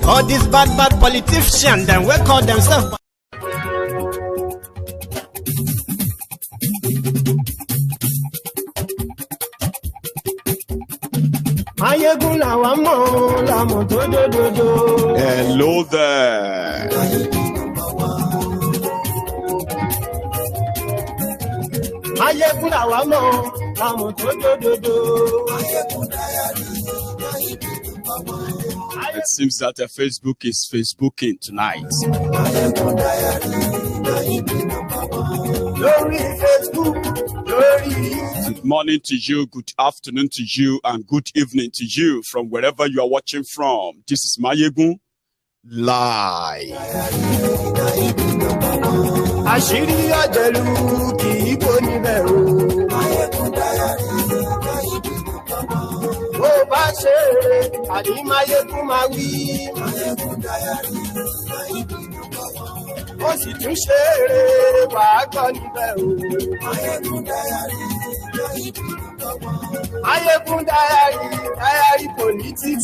All these bad politicians, then we call themselves. Hello there. It seems that Facebook is Facebooking tonight. Good morning to you, good afternoon to you, and good evening to you from wherever you are watching from. This is Mayegun Live.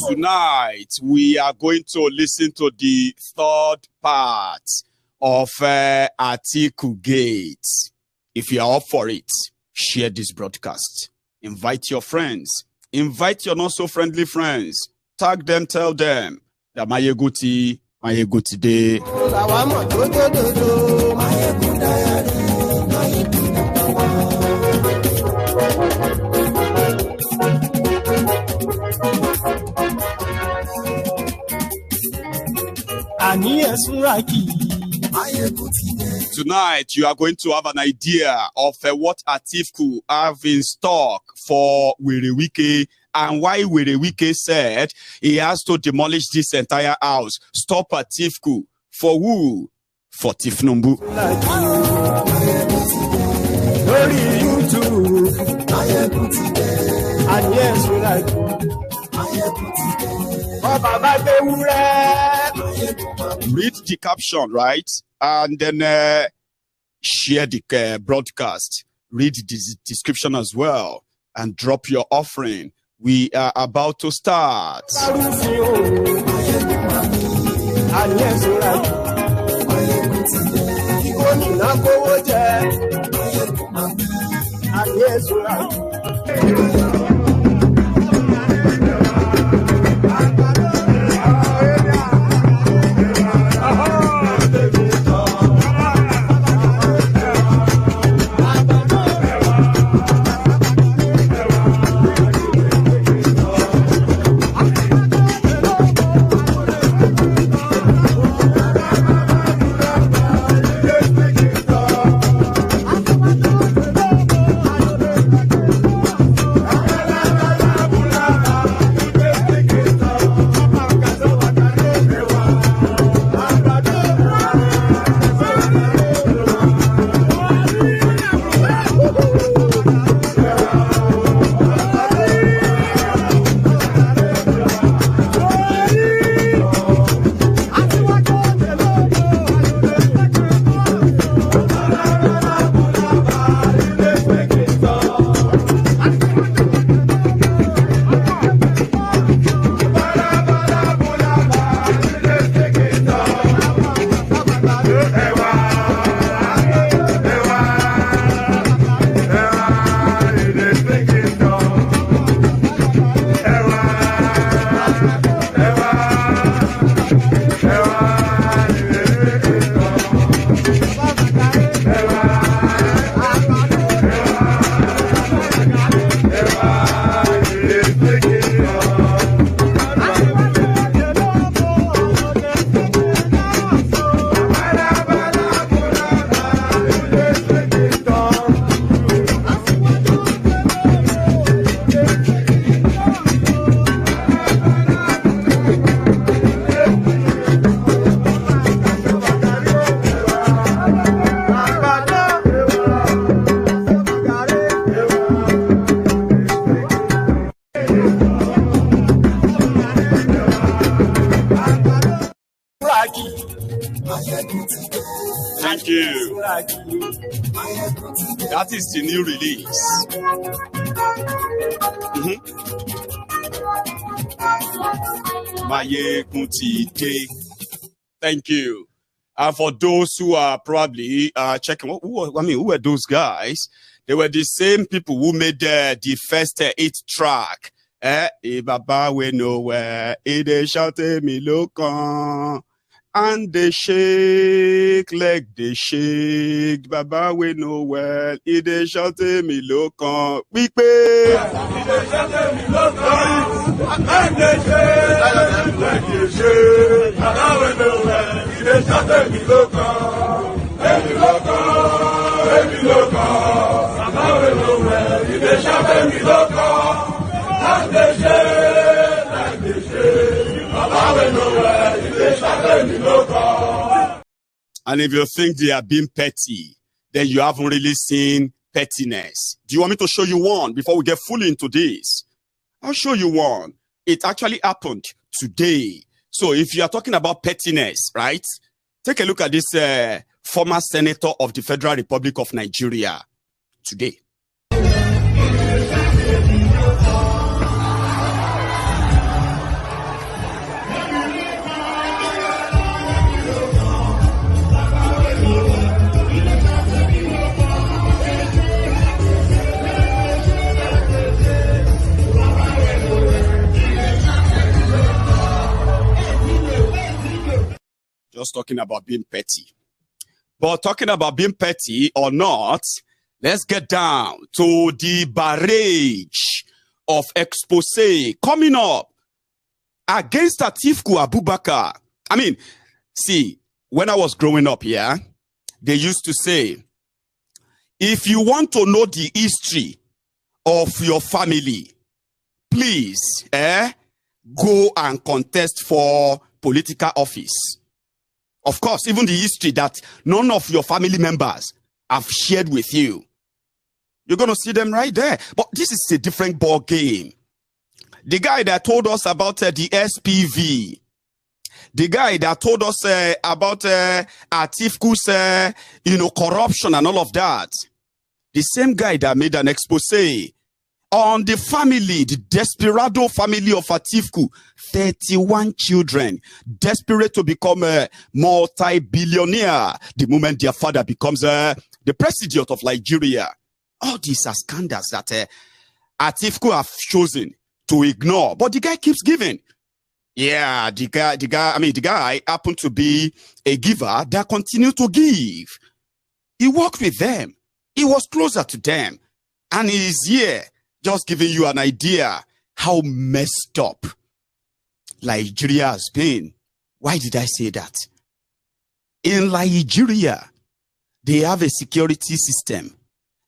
Tonight, we are going to listen to the third part of AtikuGate. If you are up for it, share this broadcast. Invite your friends. Invite your not so friendly friends. Tag them, tell them that Mayeguti today. Tonight, you are going to have an idea of what Atiku have in stock for Wike and why Wike said he has to demolish this entire house. Stop Atiku. For who? For Tinubu. Read the caption, right? And then share the broadcast. Read the description as well. And drop your offering. We are about to start. Thank you. That is the new release. Thank you. And for those who are probably checking, who were those guys? They were the same people who made the first 8 track. Baba we nowhere, they shouted me look on. And they shake like they shake. Baba we know well. They shouted me look on. We pay. They shouted me look on. And they shake like they shake. Baba we know well. They shouted me look on. Baby look on. Baby look on. Baba we know well. They shouted me look on. And they shake like they shake. Baba we know well. And if you think they are being petty, then you haven't really seen pettiness. Do you want me to show you one before we get fully into this? I'll show you one. It actually happened today. So if you are talking about pettiness, right? Take a look at this former senator of the Federal Republic of Nigeria today. Just talking about being petty. But talking about being petty or not, let's get down to the barrage of expose coming up against Atiku Abubakar. I mean, see, when I was growing up here, they used to say, if you want to know the history of your family, please go and contest for political office. Of course, even the history that none of your family members have shared with you. You're going to see them right there. But this is a different ball game. The guy that told us about the SPV, the guy that told us about Atiku's corruption and all of that, the same guy that made an expose on the family, the desperado family of Atiku, 31 children, desperate to become a multi-billionaire the moment their father becomes the president of Nigeria. All these are scandals that Atiku have chosen to ignore, but the guy keeps giving. Yeah, the guy happened to be a giver that continued to give. He worked with them. He was closer to them. And he is here just giving you an idea how messed up Nigeria has been. Why did I say that? In Nigeria, they have a security system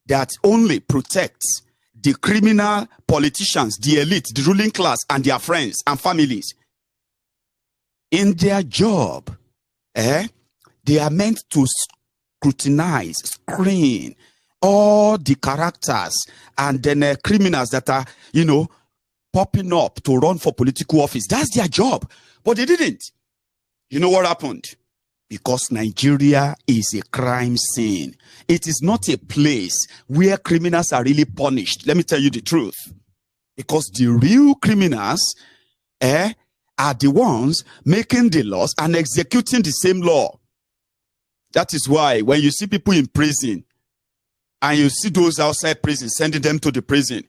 that only protects the criminal politicians, the elite, the ruling class, and their friends and families. In their job, they are meant to scrutinize, screen all the characters and then criminals that are, popping up to run for political office. That's their job. But they didn't. You know what happened? Because Nigeria is a crime scene. It is not a place where criminals are really punished. Let me tell you the truth. Because the real criminals are the ones making the laws and executing the same law. That is why when you see people in prison and you see those outside prison sending them to the prison,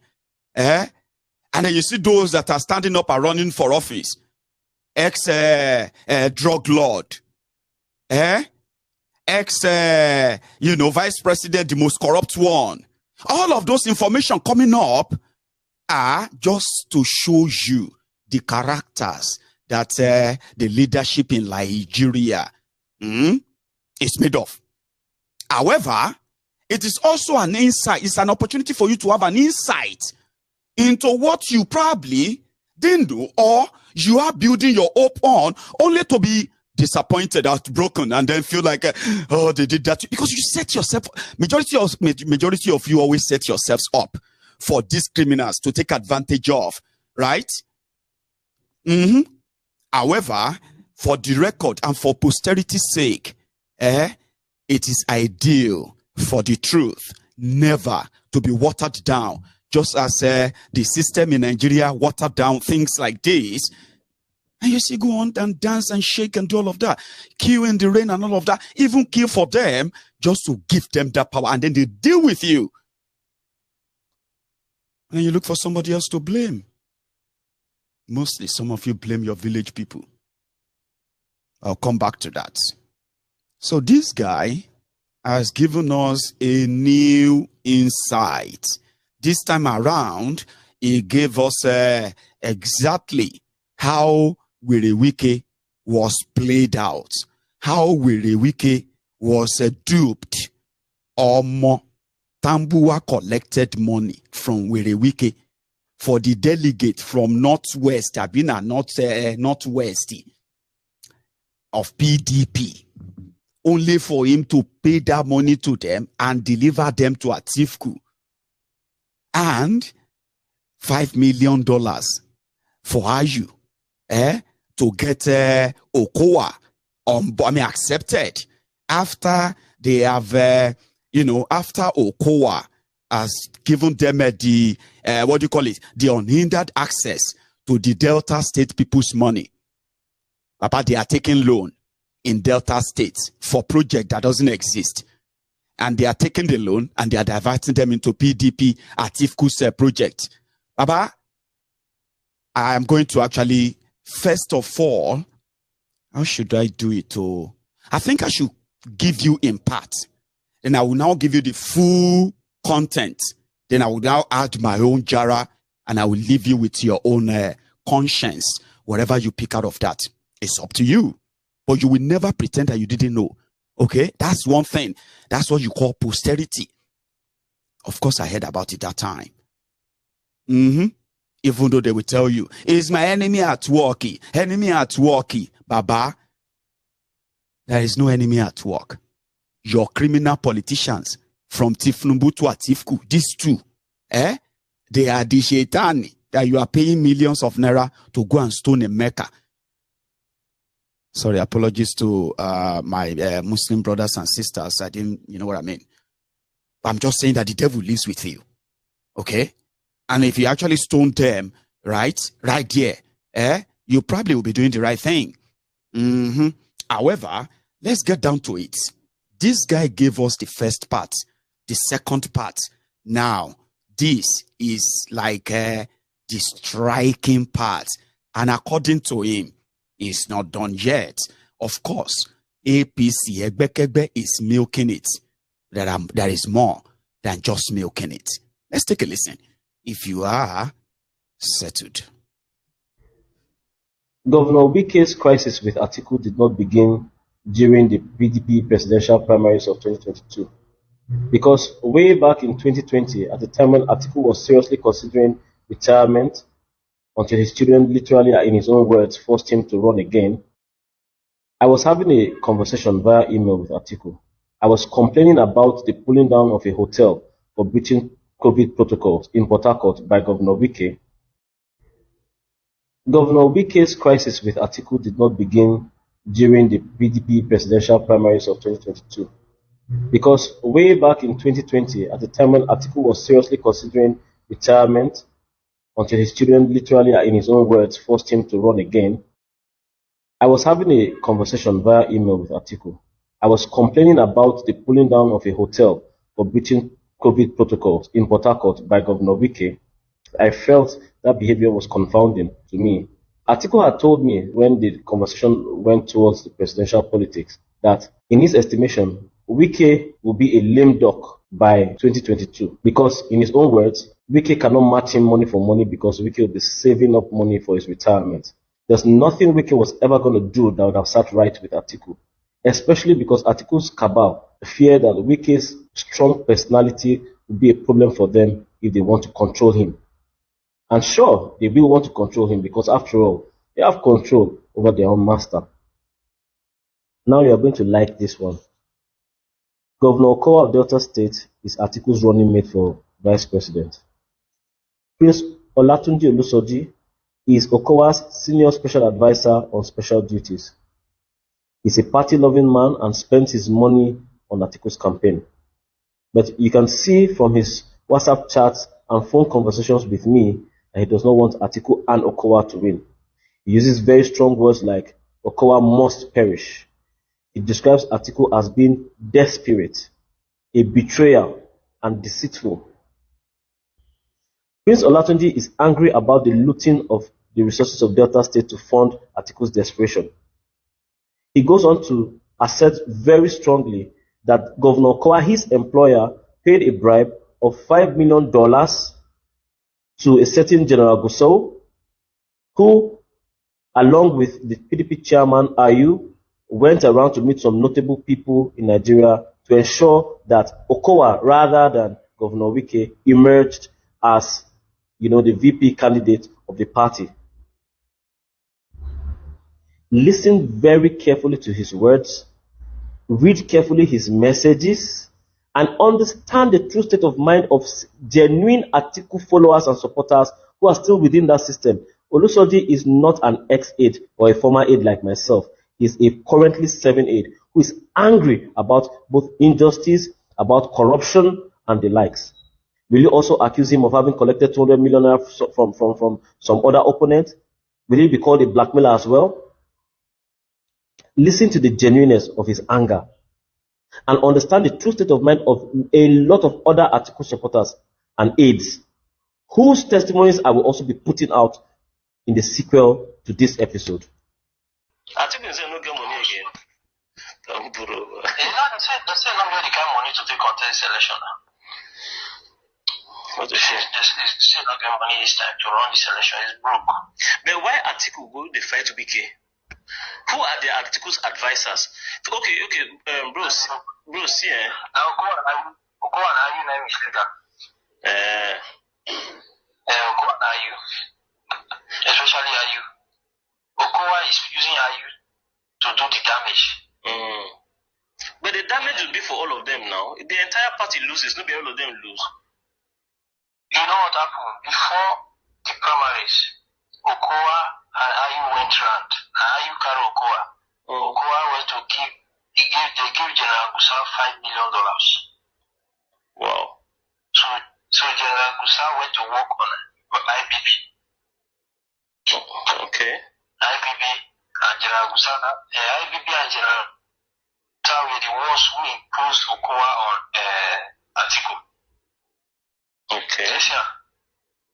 and then you see those that are standing up and running for office, ex-drug lord, ex vice president, the most corrupt one. All of those information coming up are just to show you the characters that the leadership in Nigeria is made of. However, it is also an insight. It's an opportunity for you to have an insight into what you probably didn't do, or you are building your hope on, only to be disappointed, heartbroken, and then feel like, oh, they did that. Because you set yourself, majority of you always set yourselves up for these criminals to take advantage of, right? However, for the record and for posterity's sake, it is ideal for the truth never to be watered down just as the system in Nigeria watered down things like this. And you see, go on and dance and shake and do all of that. Queue in the rain and all of that. Even kill for them just to give them that power. And then they deal with you. And you look for somebody else to blame. Mostly, some of you blame your village people. I'll come back to that. So this guy has given us a new insight. This time around, he gave us exactly how Wike was played out, how Wike was duped. Tambua collected money from Wike for the delegate from Northwest, Abina, Northwest of PDP, only for him to pay that money to them and deliver them to Atiku. And $5 million for Aju, to get Okowa accepted after they have, after Okowa has given them the unhindered access to the Delta State people's money. Papa, they are taking loan in Delta State for project that doesn't exist. And they are taking the loan and they are diverting them into PDP Atiku's project. Papa, I am going to actually, first of all, how should I do it? I think I should give you in part. And I will now give you the full content. Then I will now add my own jara and I will leave you with your own conscience. Whatever you pick out of that, it's up to you. But you will never pretend that you didn't know. Okay? That's one thing. That's what you call posterity. Of course, I heard about it that time. Even though they will tell you, is my enemy at work? Enemy at work. Baba, there is no enemy at work. Your criminal politicians, from Tinubu to Atiku, these two, they are the shaitani that you are paying millions of naira to go and stone in Mecca. Sorry, apologies to my Muslim brothers and sisters. I didn't, you know what I mean? I'm just saying that the devil lives with you. Okay? And if you actually stone them, right there, you probably will be doing the right thing. However, let's get down to it. This guy gave us the first part, the second part. Now, this is like the striking part. And according to him, it's not done yet. Of course, APC, Egbekegbe, is milking it. There is more than just milking it. Let's take a listen. If you are settled. Governor Wike's crisis with Atiku did not begin during the PDP presidential primaries of 2022. Because way back in 2020, at the time when Atiku was seriously considering retirement, until his children literally, in his own words, forced him to run again, I was having a conversation via email with Atiku. I was complaining about the pulling down of a hotel for breaching COVID protocols in Port Harcourt by Governor Wike. Governor Wike's crisis with Atiku did not begin during the PDP presidential primaries of 2022. Because way back in 2020, at the time when Atiku was seriously considering retirement, until his children literally, in his own words, forced him to run again, I was having a conversation via email with Atiku. I was complaining about the pulling down of a hotel for breaching COVID protocols in Port Harcourt by Governor Wike. I felt that behavior was confounding to me. Atiku had told me when the conversation went towards the presidential politics that, in his estimation, Wike will be a lame duck by 2022 because, in his own words, Wike cannot match him money for money because Wike will be saving up money for his retirement. There's nothing Wike was ever going to do that would have sat right with Atiku, especially because Atiku's cabal fear that Wike's strong personality will be a problem for them if they want to control him. And sure, they will want to control him because, after all, they have control over their own master. Now you are going to like this one. Governor Okowa of Delta State is Atiku's running mate for vice president. Prince Olatunji Olusoji is Okowa's senior special advisor on special duties. He's a party-loving man and spends his money on Atiku's campaign. But you can see from his WhatsApp chats and phone conversations with me that he does not want Atiku and Okowa to win. He uses very strong words like Okowa must perish. He describes Atiku as being desperate, a betrayal, and deceitful. Prince Olatunji is angry about the looting of the resources of Delta State to fund Atiku's desperation. He goes on to assert very strongly that Governor Okowa, his employer, paid a bribe of $5 million to a certain General Gusau, who, along with the PDP chairman, Ayu, went around to meet some notable people in Nigeria to ensure that Okowa, rather than Governor Wike, emerged as, the VP candidate of the party. Listen very carefully to his words, read carefully his messages, and understand the true state of mind of genuine Atiku followers and supporters who are still within that system. Olusoji is not an ex-aide or a former aide like myself. He is a currently serving aide who is angry about both injustice, about corruption, and the likes. Will you also accuse him of having collected 200 million from some other opponent? Will he be called a blackmailer as well? Listen to the genuineness of his anger and understand the true state of mind of a lot of other Atiku supporters and aides, whose testimonies I will also be putting out in the sequel to this episode. Atiku say no get money again. They say not get the kind of money to take contest election now. What the shit? They say not get money this time to run this election. It's broke. But why Atiku go the fight to BK? Who are the Atiku's advisors? Okay, bro, see, Okowa and Ayu name is leader. Okowa and Ayu, especially Ayu. Okowa is using Ayu to do the damage. But the damage will be for all of them now. The entire party loses, not be all of them lose. You know what happened? Before the primaries, Okowa and Ayu went round. Ayu carried Okowa. Okowa went to they gave General Gusau $5 million. Wow. So General Gusau went to work on IBB. Okay. IBB and General Gusau, IBB and General Gusau were the ones who imposed Okowa on Atiku. Okay. Yes, yeah.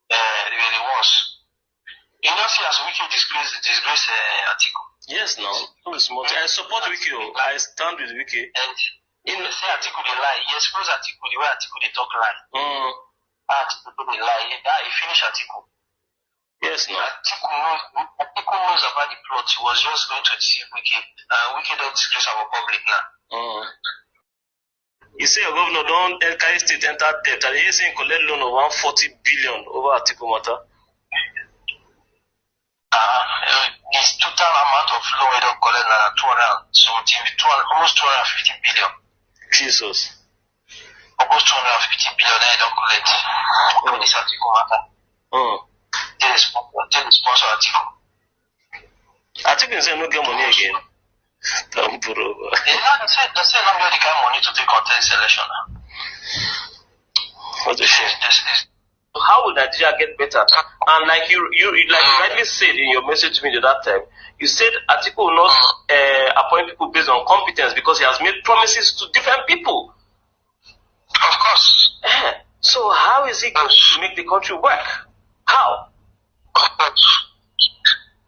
They were the ones. You know, see, as Wike disgrace Atiku. Yes, no. I support Wike. I stand with Wike. And in the say Atiku they lie. He expose Atiku the way Atiku they talk lie. Atiku they lie. He finish Atiku. Yes, no. Atiku knows about the plot. He was just going to deceive Wike. Wike don't disgrace our public now. You say your governor don't carry state enter debt, and he's saying collect loan of 140 billion over Atiku matter. His total amount of loan we don't collect almost 250 billion. Jesus. Almost 250 billion they don't collect. On this Atiku matter. They sponsor Atiku. Atiku say no get money again. They say not get the kind of money to take contest election. What the shit? How will Nigeria get better? And like you rightly said in your message to me that time, you said Atiku will not appoint people based on competence because he has made promises to different people. Of course. So how is he going to make the country work? How?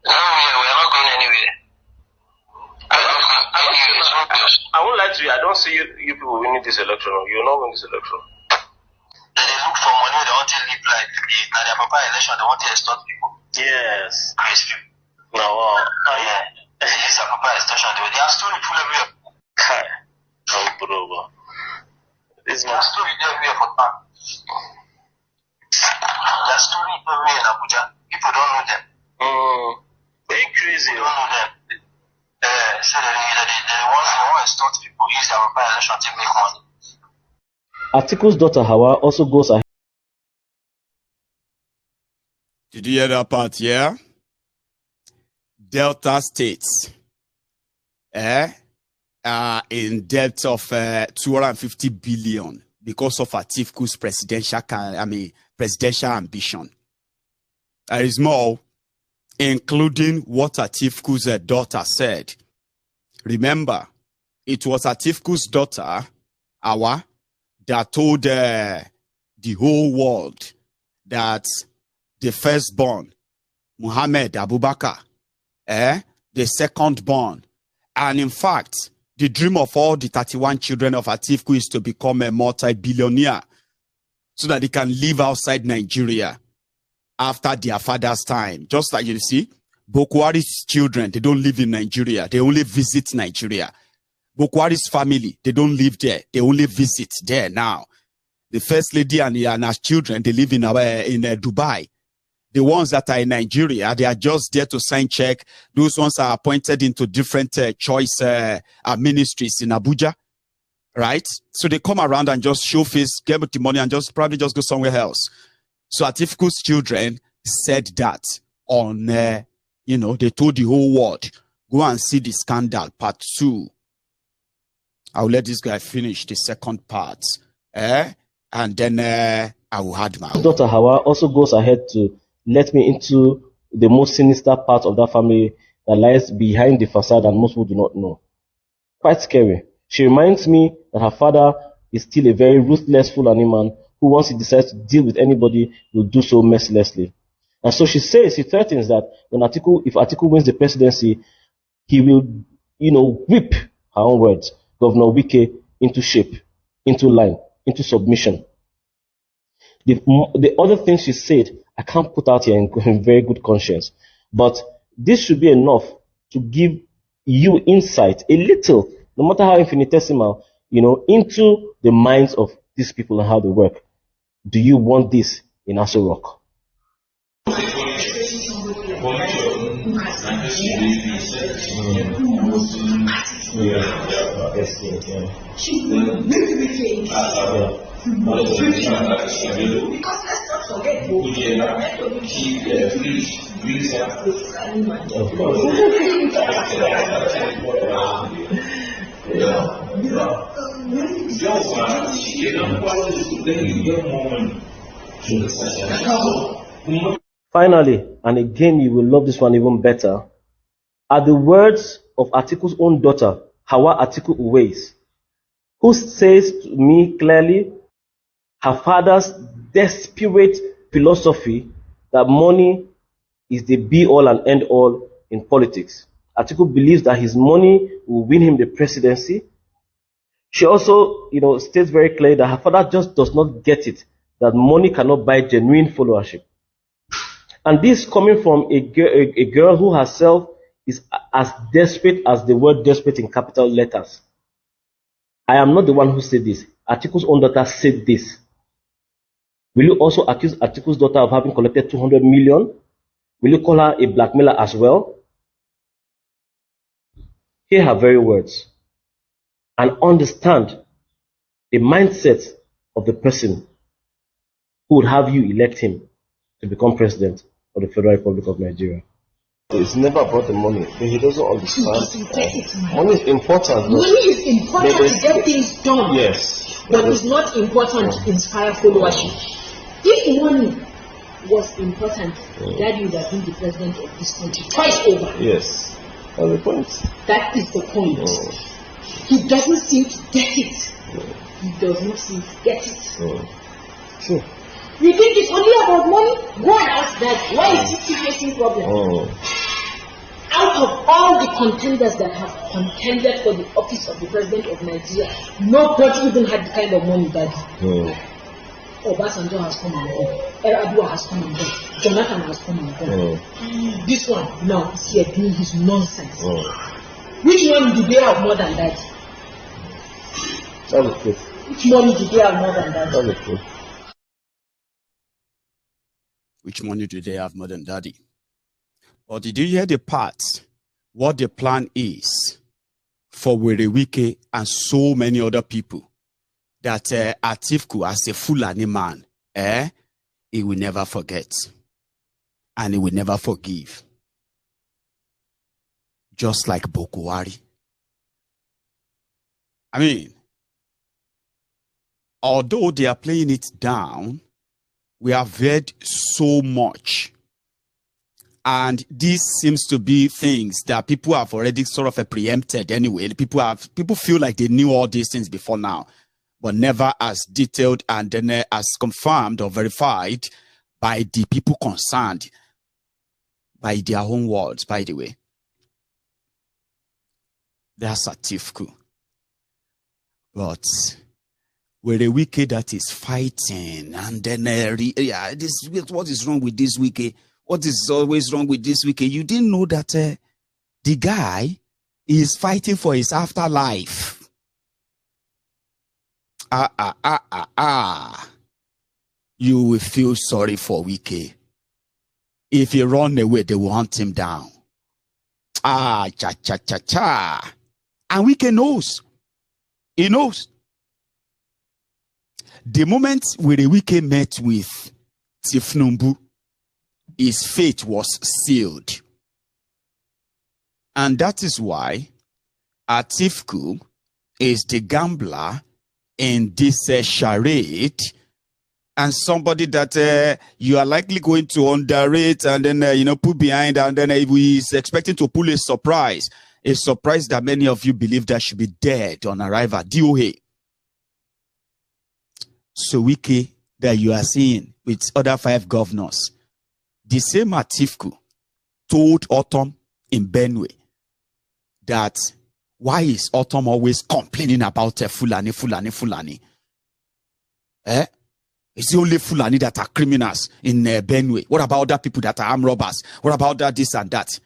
No, we are not going anywhere. I won't lie to you. I don't see you people winning this election. You're not winning this election. They look for money. They want to live like now their papa election. They want to extort people. Yes. Praise people. No. Yeah. This is a papa extortion. They are story full everywhere. Kai. This is story everywhere for fun. They are story everywhere in Abuja. People don't know them. Very crazy. They don't know them. So they want to extort people. Use their papa election to make money. Atiku's daughter Hawa also goes ahead. Did you hear that part? Yeah. Delta states, in debt of 250 billion because of Atiku's presidential, presidential ambition. There is more, including what Atiku's daughter said. Remember, it was Atiku's daughter, Awa, that told the whole world that the firstborn, Muhammad Abubakar, the second-born, and in fact, the dream of all the 31 children of Atiku is to become a multi-billionaire so that they can live outside Nigeria after their father's time. Just like you see, Bokwari's children, they don't live in Nigeria. They only visit Nigeria. Bokwari's family, they don't live there. They only visit there now. The first lady and her children, they live in Dubai. The ones that are in Nigeria, they are just there to sign check. Those ones are appointed into different choice ministries in Abuja, right? So they come around and just show face, get the money, and probably just go somewhere else. So Atiku's children said that on, they told the whole world, go and see the scandal, part 2. I'll let this guy finish the second part, and then I will add my own. Dr. Hawa also goes ahead to let me into the most sinister part of that family that lies behind the facade and most people do not know. Quite scary. She reminds me that her father is still a very ruthless Fulani man who, once he decides to deal with anybody, will do so mercilessly. And so she threatens that if Atiku wins the presidency, he will, whip, her own words, Governor Wike into shape, into line, into submission. The other things she said, I can't put out here in very good conscience, but this should be enough to give you insight, a little, no matter how infinitesimal, into the minds of these people and how they work. Do you want this in Aso Rock? Finally, and again you will love this one even better, are the words of Atiku's own daughter, Hawa Atiku Uwais, who says to me clearly her father's desperate philosophy that money is the be-all and end-all in politics. Atiku believes that his money will win him the presidency. She also, states very clearly that her father just does not get it, that money cannot buy genuine followership. And this coming from a girl who herself is as desperate as the word desperate in capital letters. I am not the one who said this. Atiku's own daughter said this. Will you also accuse Atiku's daughter of having collected 200 million? Will you call her a blackmailer as well? Hear her very words and understand the mindset of the person who would have you elect him to become president of the Federal Republic of Nigeria. It's never about the money. He doesn't understand. Money is important. Money is important to get things done. Yes. But it's not important to inspire followership. If money was important, Daddy would have been the president of this country twice over. Yes. That's the point. That is the point. He doesn't seem to get it. He does not seem to get it. Sure. You think it's only about money? Go and ask Daddy. Why is he still facing problems? Out of all the contenders that have contended for the office of the president of Nigeria, nobody even had the kind of money Daddy. Obasanjo has come and gone. Erdogan has come and gone. Jonathan has come and gone. This one now is here doing his nonsense. Which one do they have more than that? That's the truth. Which money do they have more than that? That's the truth. Which money do they have more than Daddy? Or did you hear the part? What the plan is for Wike and so many other people? That Atiku, as a Fulani man, he will never forget. And he will never forgive. Just like Bokwari. I mean, although they are playing it down, We have heard so much. And this seems to be things that people have already sort of preempted anyway. People feel like they knew all these things before now, but never as detailed and then as confirmed or verified by the people concerned, by their own words, by the way. That's Atiku. But we're a Wike that is fighting, and then what is wrong with this Wike? What is always wrong with this Wike? You didn't know that the guy is fighting for his afterlife. You will feel sorry for Wike. If he run away, they will hunt him down. And Wike knows. He knows. The moment Wike met with Tinubu, his fate was sealed. And that is why Atiku is the gambler in this charade, and somebody that you are likely going to underrate and then put behind, and then he is expecting to pull a surprise that many of you believe that should be dead on arrival. DOA. So Wike that you are seeing with other 5 governors, the same Atiku told Autumn in Benue that why is Autumn always complaining about Fulani? It's the only Fulani that are criminals in Benue. What about other people that are armed robbers? What about that, this and that?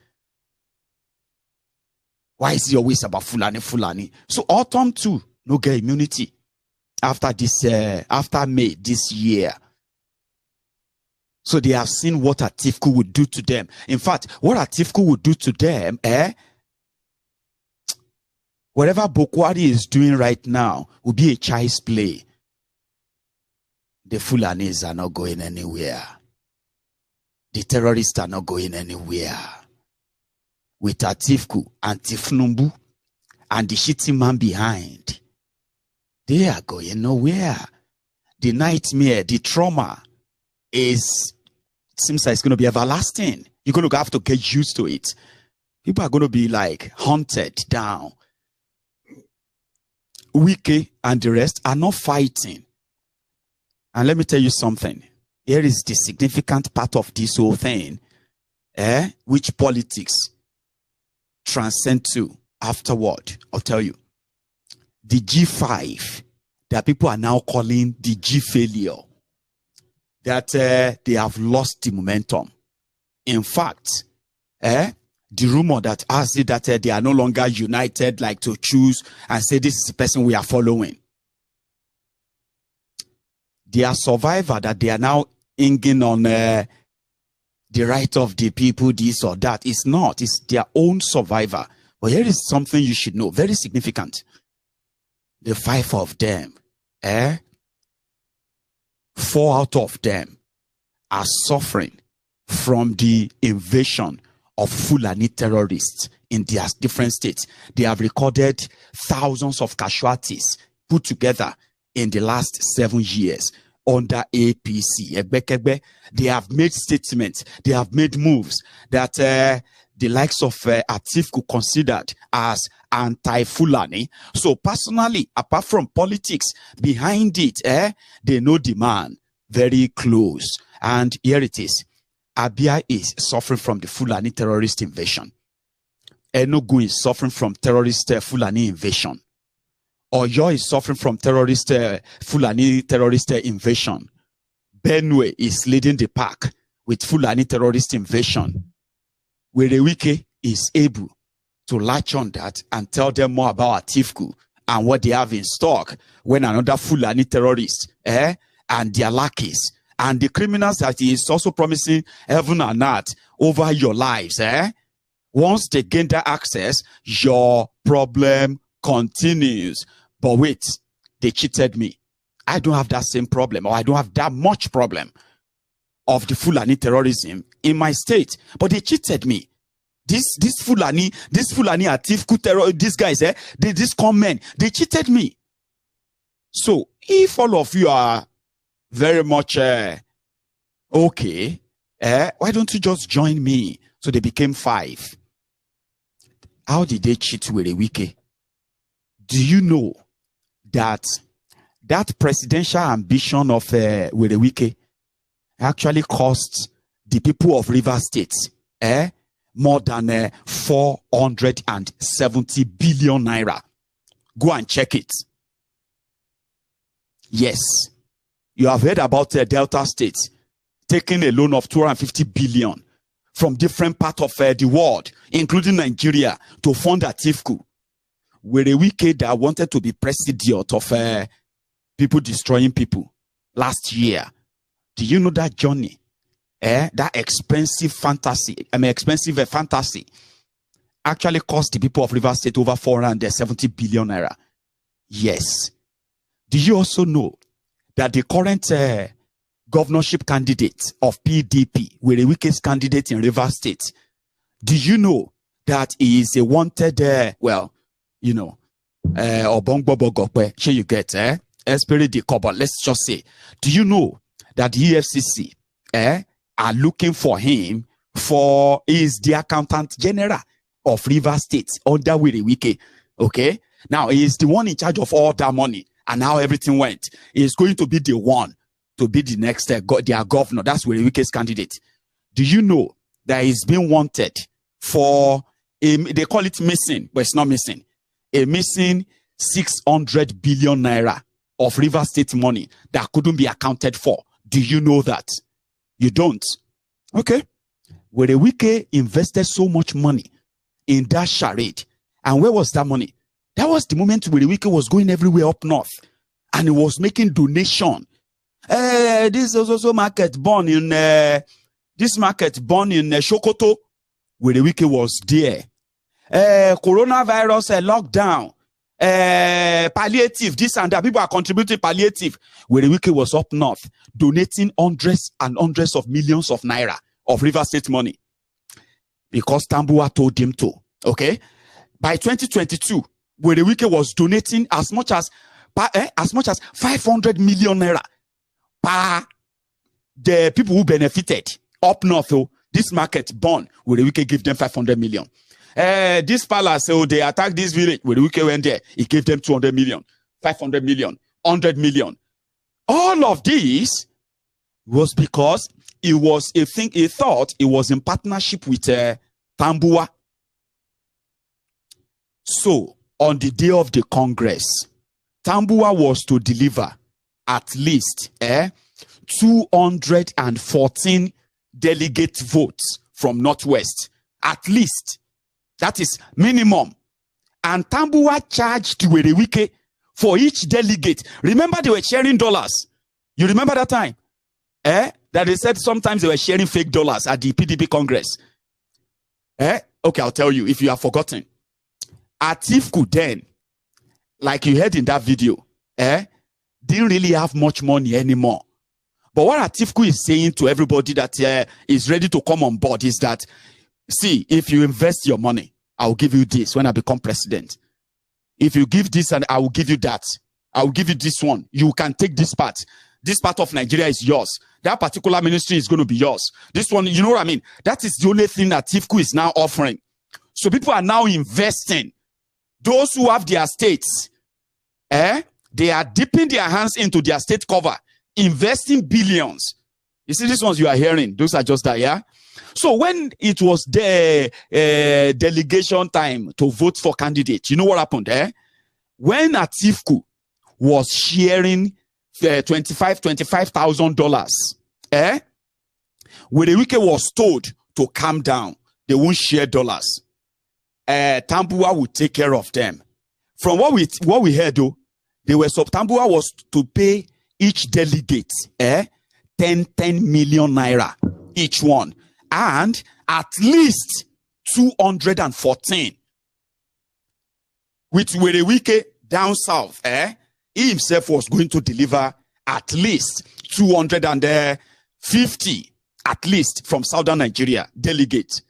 Why is he always about Fulani? So Autumn too, no get immunity after this, after May this year. So they have seen what Atiku would do to them. In fact, what Atiku would do to them, whatever Bokwari is doing right now will be a child's play. The Fulanis are not going anywhere. The terrorists are not going anywhere. With Atiku and Tinubu and the shitty man behind, they are going nowhere. The nightmare, the trauma seems like it's going to be everlasting. You're going to have to get used to it. People are going to be like hunted down. Wike and the rest are not fighting. And let me tell you something. Here is the significant part of this whole thing, which politics transcend to afterward. I'll tell you. The G-5 that people are now calling the G failure, that they have lost the momentum. In fact, the rumor that has it that they are no longer united, like to choose and say this is the person we are following. Their survivor that they are now hanging on the right of the people, this or that, is not. It's their own survivor. But here is something you should know, very significant. The 5 of them, 4 out of them are suffering from the invasion of Fulani terrorists in their different states. They have recorded thousands of casualties put together in the last 7 years under APC. They have made statements, they have made moves that the likes of Atiku considered as anti-Fulani. So personally, apart from politics behind it, they know the man very close. And here it is. Abia is suffering from the Fulani terrorist invasion. Enugu is suffering from terrorist Fulani invasion. Oyo is suffering from terrorist Fulani terrorist invasion. Benue is leading the pack with Fulani terrorist invasion. Wike is able to latch on that and tell them more about Atiku and what they have in stock when another Fulani terrorist and their lackeys and the criminals that he is also promising heaven and earth over your lives. Once they gain that access, your problem continues. But wait, they cheated me. I don't have that same problem, or I don't have that much problem of the Fulani terrorism in my state. But they cheated me. This Fulani Atiku terror, these guys, this comment, they cheated me. So if all of you are very much Okay, why don't you just join me? So they became 5. How did they cheat Werewike? Do you know that presidential ambition of Werewike actually cost the people of Rivers State more than 470 billion naira? Go and check it. Yes, you have heard about Delta State taking a loan of 250 billion from different parts of the world, including Nigeria, to fund Atiku. Werewike that wanted to be president of people destroying people last year. Do you know that journey? That expensive fantasy actually cost the people of Rivers State over 470 billion naira. Yes. Do you also know that the current governorship candidate of PDP, Werewike's candidate in Rivers State, do you know that he is a wanted, Obongbobo, sure you get, Esprit de Cobo, let's just say. Do you know that the EFCC are looking for him for, is the accountant general of Rivers State under Werewike? Okay? Now, he is the one in charge of all that money and how everything went. He is going to be the one to be the next their governor. That's Werewike's candidate. Do you know that he's been wanted for they call it missing, but it's not missing. A missing 600 billion naira of River State money that couldn't be accounted for. Do you know that? You don't. Okay. Werewike invested so much money in that charade. And where was that money? That was the moment Werewike was going everywhere up north. And he was making donation. This is also market born in Sokoto. Werewike was there. Coronavirus lockdown. Palliative, this and that. People are contributing palliative. Werewike was up north, donating hundreds and hundreds of millions of naira of River State money. Because Tambuwa told him to. Okay? By 2022, Werewike was donating as much as 500 million naira per the people who benefited up north. This market born, Werewike gave them 500 million. This palace, they attacked this village. Werewike went there. He gave them 200 million, 500 million, 100 million. All of this was because it was a thing. He thought it was in partnership with Tambuwa. So on the day of the Congress, Tambuwa was to deliver at least 214 delegate votes from Northwest. At least. That is minimum. And Tambuwa charged Werewike for each delegate. Remember, they were sharing dollars. You remember that time? That they said sometimes they were sharing fake dollars at the PDP Congress. Okay, I'll tell you if you have forgotten. Atiku then, like you heard in that video, didn't really have much money anymore. But what Atiku is saying to everybody that is ready to come on board is that, see, if you invest your money, I will give you this when I become president. If you give this, and I will give you that. I will give you this one. You can take this part. This part of Nigeria is yours. That particular ministry is going to be yours. This one, you know what I mean? That is the only thing that Atiku is now offering. So people are now investing. Those who have their states, they are dipping their hands into their state cover, investing billions. You see these ones you are hearing? Those are just that, yeah? So when it was the delegation time to vote for candidates, you know what happened? When Atiku was sharing $25,000, Werewike was told to calm down. They won't share dollars. Tambuwa would take care of them. From what we heard, though, Tambuwa was to pay each delegate 10 million naira each one. And at least 214. With Werewike down south, he himself was going to deliver at least 250, at least from southern Nigeria, delegates.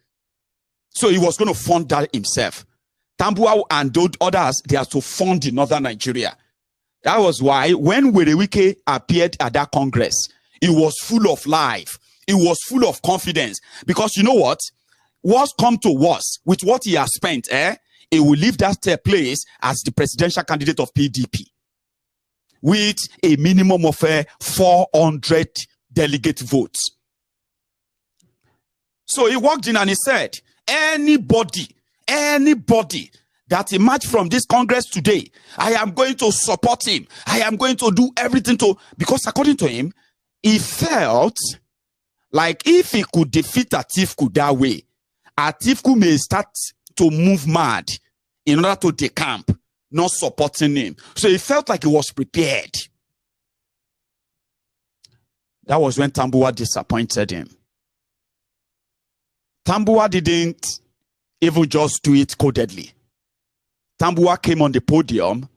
So he was going to fund that himself. Tambuwa and those others, they are to fund in northern Nigeria. That was why when Werewike appeared at that Congress, it was full of life. He was full of confidence because you know what? What's come to worse with what he has spent, he will leave that place as the presidential candidate of PDP with a minimum of 400 delegate votes. So he walked in and he said, anybody that emerged from this Congress today, I am going to support him. I am going to do everything because according to him, he felt like if he could defeat Atiku that way, Atiku may start to move mad in order to decamp, not supporting him. So he felt like he was prepared. That was when Tambuwal disappointed him. Tambuwal didn't even just do it codedly. Tambuwal came on the podium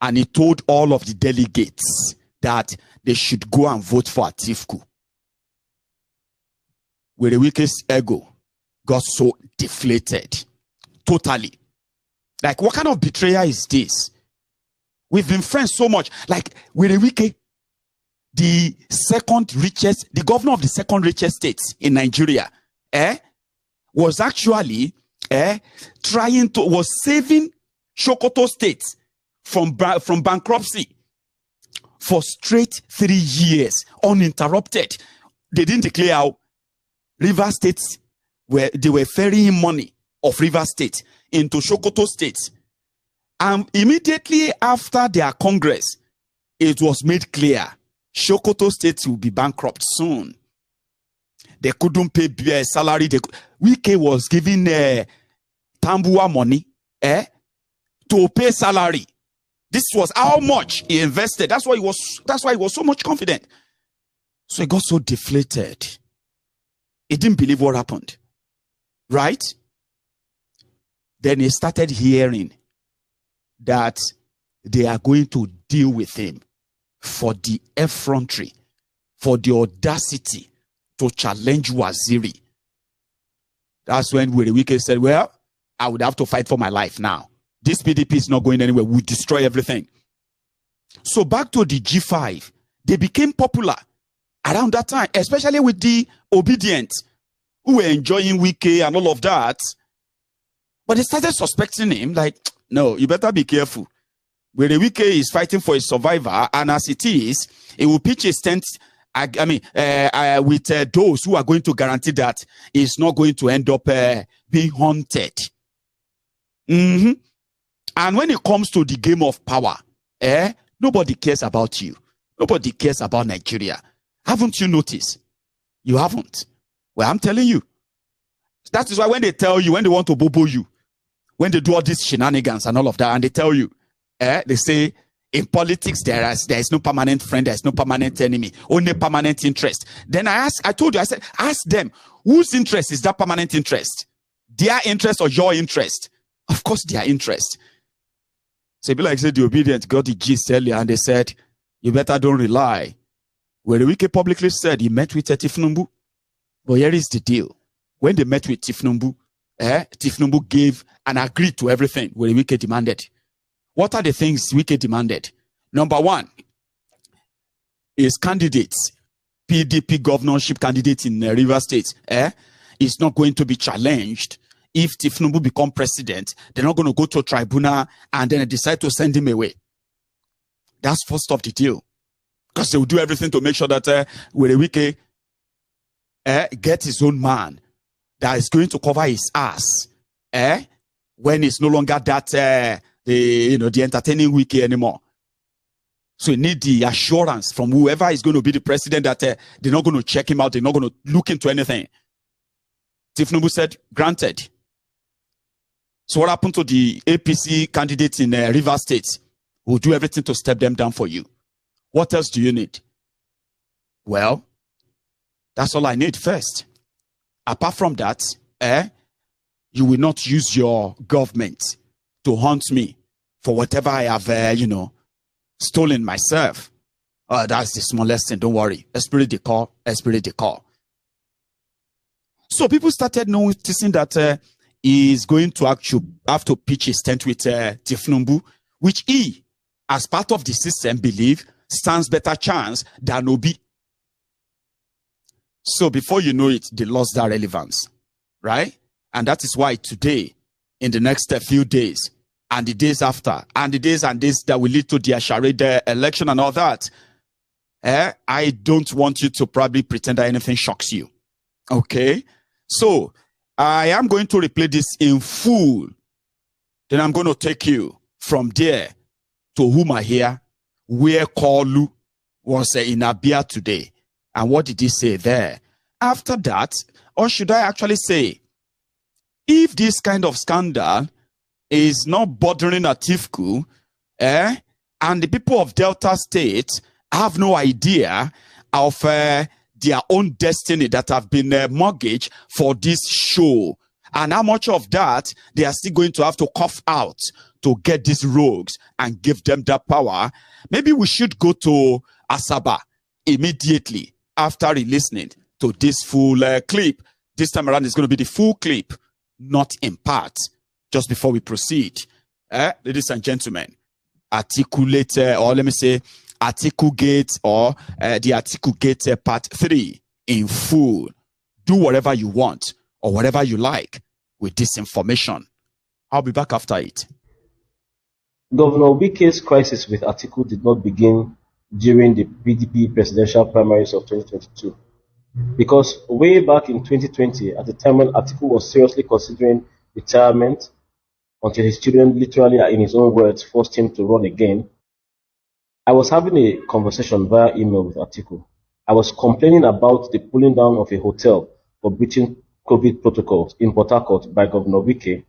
and he told all of the delegates that they should go and vote for Atiku. Wike's ego got so deflated. Totally. Like, what kind of betrayal is this? We've been friends so much. Like, Wike, the governor of the second richest state in Nigeria, was actually was saving Sokoto State from bankruptcy for straight 3 years, uninterrupted. They didn't declare how River State they were ferrying money of River State into Sokoto State. And immediately after their Congress, it was made clear Sokoto State will be bankrupt soon. They couldn't pay their salary. Wike was giving Tambuwal money to pay salary. This was how much he invested. That's why he was so much confident. So he got so deflated. He didn't believe what happened. Right? Then he started hearing that they are going to deal with him for the effrontery, for the audacity to challenge Waziri. That's when Wike said, well, I would have to fight for my life now. This PDP is not going anywhere. We'll destroy everything. So back to the G5, they became popular around that time, especially with the obedient who were enjoying Wike and all of that. But they started suspecting him, like, no, you better be careful. Wike is fighting for his survivor, and as it is, he will pitch his tent, with those who are going to guarantee that he's not going to end up being haunted. And when it comes to the game of power, nobody cares about you. Nobody cares about Nigeria. Haven't you noticed? You haven't. Well, I'm telling you. That is why when they tell you, when they want to bobo you, when they do all these shenanigans and all of that, and they tell you, they say, in politics, there is no permanent friend, there is no permanent enemy, only permanent interest. Then I told you, I said, ask them, whose interest is that permanent interest? Their interest or your interest? Of course, their interest. So be like, say, the obedient got the gist earlier, and they said, you better don't rely. Where Wike publicly said he met with Tinubu. But here is the deal. When they met with Tinubu, Tinubu gave and agreed to everything where Wike demanded. What are the things Wike demanded? Number one, his candidates, PDP governorship candidate in River State, is not going to be challenged. If Tinubu become president, they're not going to go to a tribunal and then decide to send him away. That's first of the deal. Because they will do everything to make sure that Wike get his own man that is going to cover his ass when it's no longer that the entertaining Wike anymore. So you need the assurance from whoever is going to be the president that they're not going to check him out, they're not going to look into anything. Tinubu said, granted. So what happened to the APC candidates in River State? We'll do everything to step them down for you. What else do you need? Well, that's all I need first. Apart from that, you will not use your government to hunt me for whatever I have, stolen myself. That's the smallest thing. Don't worry. Esprit de corps, esprit de corps. So people started noticing that he's going to actually have to pitch his tent with Tinubu, which he, as part of the system, believe stands better chance than Obi. So before you know it, they lost their relevance, right? And that is why today, in the next few days, and the days after, and the days and days that will lead to the Asharede election and all that, I don't want you to probably pretend that anything shocks you. Okay? So, I am going to replay this in full. Then I'm going to take you from there to Umuahia, where Kolu was in Abia today. And what did he say there? After that, or should I actually say, if this kind of scandal is not bothering Atiku, and the people of Delta State have no idea of their own destiny that have been mortgaged for this show, and how much of that they are still going to have to cough out to get these rogues and give them that power, maybe we should go to Asaba immediately after listening to this full clip. This time around, it's going to be the full clip, not in part. Just before we proceed, ladies and gentlemen, articulate, or let me say, AtikuGate, or the AtikuGate part 3 in full. Do whatever you want or whatever you like with this information. I'll be back after it. Governor Wike's crisis with Atiku did not begin during the PDP presidential primaries of 2022. Because way back in 2020, at the time when Atiku was seriously considering retirement, until his children literally, in his own words, forced him to run again, I was having a conversation via email with Atiku. I was complaining about the pulling down of a hotel for breaching COVID protocols in Port Harcourt by Governor Wike.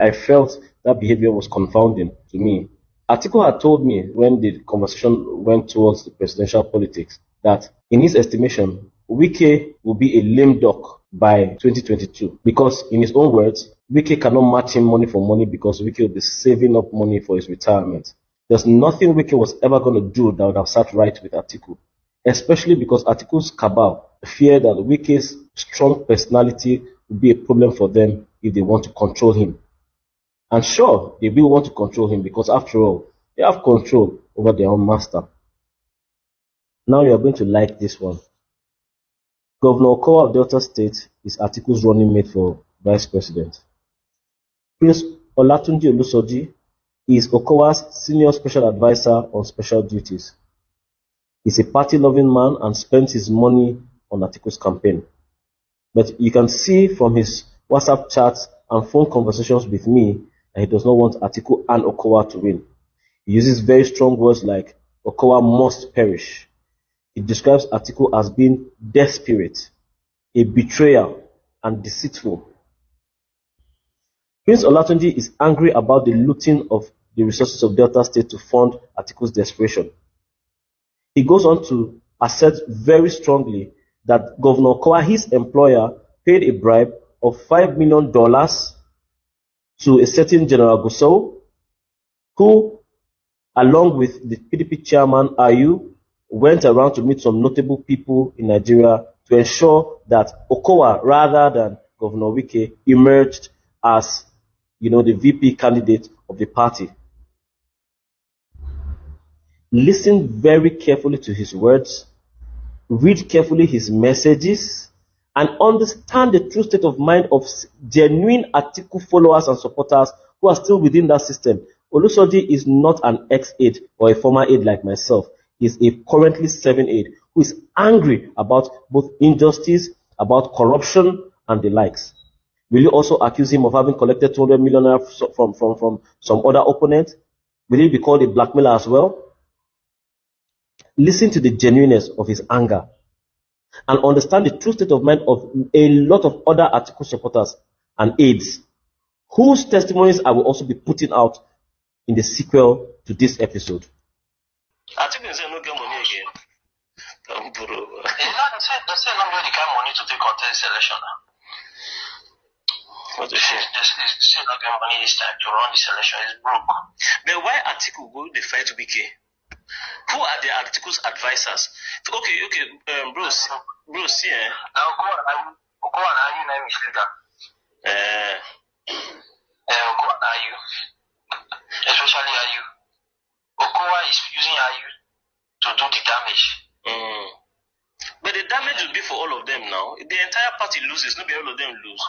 I felt that behavior was confounding to me. Atiku had told me when the conversation went towards the presidential politics that, in his estimation, Wike will be a lame duck by 2022 because, in his own words, Wike cannot match him money for money because Wike will be saving up money for his retirement. There's nothing Wike was ever going to do that would have sat right with Atiku, especially because Atiku's cabal fear that Wike's strong personality will be a problem for them if they want to control him. And sure, they will want to control him because, after all, they have control over their own master. Now you are going to like this one. Governor Okowa of Delta State is Atiku's running mate for vice president. Prince Olatunji Olusoji is Okowa's senior special advisor on special duties. He's a party-loving man and spends his money on Atiku's campaign. But you can see from his WhatsApp chats and phone conversations with me that he does not want Atiku and Okowa to win. He uses very strong words like Okowa must perish. He describes Atiku as being desperate, a betrayer, and deceitful. Prince Olatunji is angry about the looting of the resources of Delta State to fund Atiku's desperation. He goes on to assert very strongly that Governor Okowa, his employer, paid a bribe of $5 million to a certain General Gusau, who, along with the PDP chairman, Ayu, went around to meet some notable people in Nigeria to ensure that Okowa, rather than Governor Wike, emerged as, the VP candidate of the party. Listen very carefully to his words, read carefully his messages, and understand the true state of mind of genuine Atiku followers and supporters who are still within that system. Olusoji is not an ex-aide or a former aide like myself. He is a currently serving aide who is angry about both injustice, about corruption, and the likes. Will you also accuse him of having collected 200 million from some other opponent? Will he be called a blackmailer as well? Listen to the genuineness of his anger and understand the true state of mind of a lot of other Atiku supporters and aides whose testimonies I will also be putting out in the sequel to this episode. Atiku say no get money again. They say no get the kind of money to take contest election now. What the shit? They say no get money this time to run this election. It's broke. But why Atiku go the fight to BK? Who are the Atiku's advisors? Okay, bro, see, now Okowa and you name is leader. Okowa and you, especially you. Okowa is using you to do the damage. But the damage will be for all of them now. The entire party loses, not all of them lose.